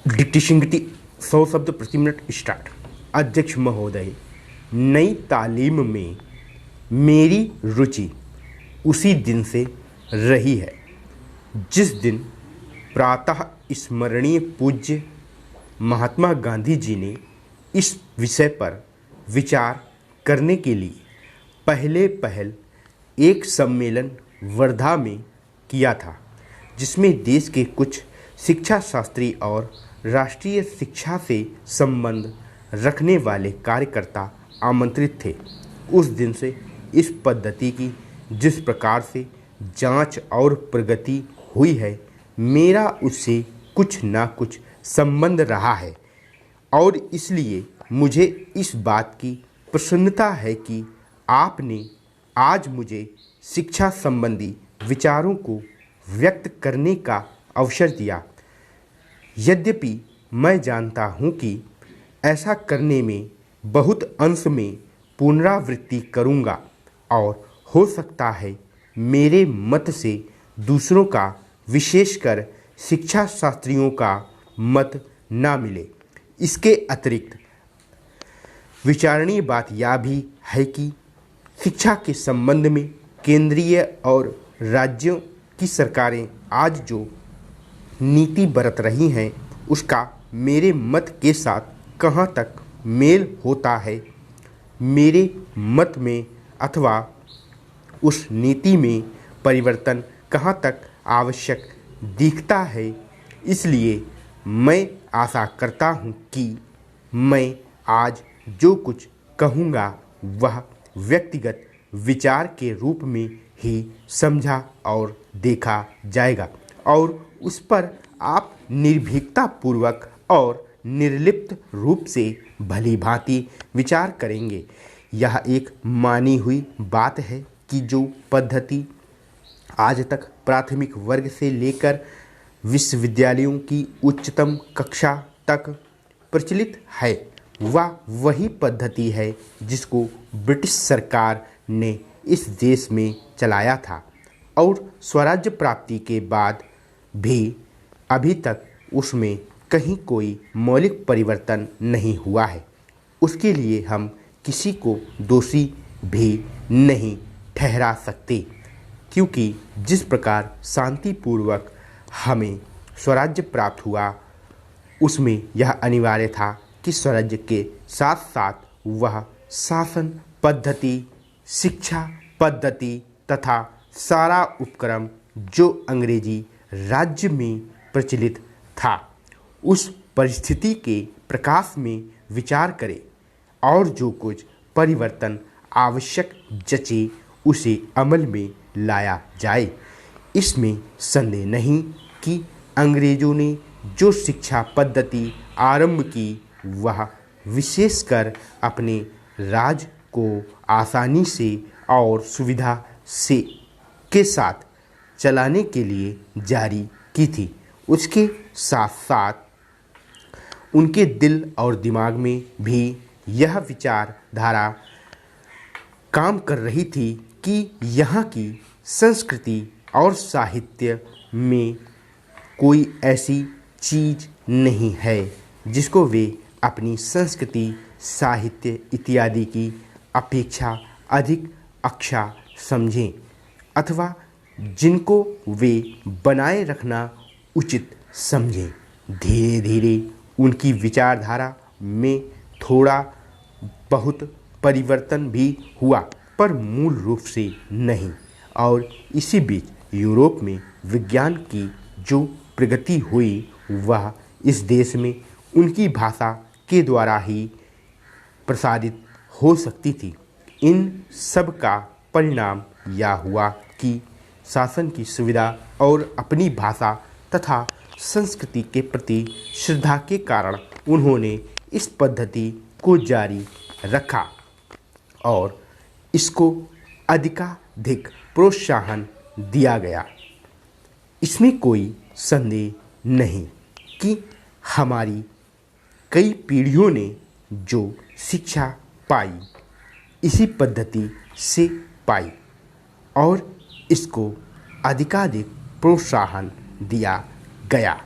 Dictation 100 शब्द प्रति minute start. अध्यक्ष महोदय, नई तालीम में मेरी रुचि उसी दिन से रही है जिस दिन प्रातः स्मरणीय पूज्य महात्मा गांधी जी ने इस विषय पर विचार करने के लिए पहल एक सम्मेलन वर्धा में किया था, जिसमें देश के कुछ शिक्षा शास्त्री और राष्ट्रीय शिक्षा से संबंध रखने वाले कार्यकर्ता आमंत्रित थे। उस दिन से इस पद्धति की जिस प्रकार से जांच और प्रगति हुई है, मेरा उससे कुछ ना कुछ संबंध रहा है और इसलिए मुझे इस बात की प्रसन्नता है कि आपने आज मुझे शिक्षा संबंधी विचारों को व्यक्त करने का अवसर दिया। यद्यपि मैं जानता हूँ कि ऐसा करने में बहुत अंश में पुनरावृत्ति करूँगा और हो सकता है मेरे मत से दूसरों का, विशेषकर शिक्षा शास्त्रियों का मत ना मिले। इसके अतिरिक्त विचारणीय बात यह भी है कि शिक्षा के संबंध में केंद्रीय और राज्यों की सरकारें आज जो नीति बरत रही हैं, उसका मेरे मत के साथ कहाँ तक मेल होता है, मेरे मत में अथवा उस नीति में परिवर्तन कहाँ तक आवश्यक दिखता है। इसलिए मैं आशा करता हूँ कि मैं आज जो कुछ कहूँगा वह व्यक्तिगत विचार के रूप में ही समझा और देखा जाएगा और उस पर आप निर्भीकतापूर्वक और निर्लिप्त रूप से भली भांति विचार करेंगे। यह एक मानी हुई बात है कि जो पद्धति आज तक प्राथमिक वर्ग से लेकर विश्वविद्यालयों की उच्चतम कक्षा तक प्रचलित है, वह वही पद्धति है जिसको ब्रिटिश सरकार ने इस देश में चलाया था और स्वराज्य प्राप्ति के बाद भी अभी तक उसमें कहीं कोई मौलिक परिवर्तन नहीं हुआ है। उसके लिए हम किसी को दोषी भी नहीं ठहरा सकते, क्योंकि जिस प्रकार शांतिपूर्वक हमें स्वराज्य प्राप्त हुआ, उसमें यह अनिवार्य था कि स्वराज्य के साथ साथ वह शासन पद्धति, शिक्षा पद्धति तथा सारा उपक्रम जो अंग्रेजी राज्य में प्रचलित था, उस परिस्थिति के प्रकाश में विचार करे और जो कुछ परिवर्तन आवश्यक जचे उसे अमल में लाया जाए। इसमें संदेह नहीं कि अंग्रेजों ने जो शिक्षा पद्धति आरंभ की, वह विशेषकर अपने राज को आसानी से और सुविधा से के साथ चलाने के लिए जारी की थी। उसके साथ साथ उनके दिल और दिमाग में भी यह विचारधारा काम कर रही थी कि यहाँ की संस्कृति और साहित्य में कोई ऐसी चीज़ नहीं है जिसको वे अपनी संस्कृति, साहित्य इत्यादि की अपेक्षा अधिक अच्छा समझें अथवा जिनको वे बनाए रखना उचित समझें। धीरे धीरे उनकी विचारधारा में थोड़ा बहुत परिवर्तन भी हुआ, पर मूल रूप से नहीं। और इसी बीच यूरोप में विज्ञान की जो प्रगति हुई, वह इस देश में उनकी भाषा के द्वारा ही प्रसारित हो सकती थी। इन सब का परिणाम यह हुआ कि शासन की सुविधा और अपनी भाषा तथा संस्कृति के प्रति श्रद्धा के कारण उन्होंने इस पद्धति को जारी रखा और इसको अधिकाधिक प्रोत्साहन दिया गया। इसमें कोई संदेह नहीं कि हमारी कई पीढ़ियों ने जो शिक्षा पाई, इसी पद्धति से पाई और इसको अधिकाधिक प्रोत्साहन दिया गया।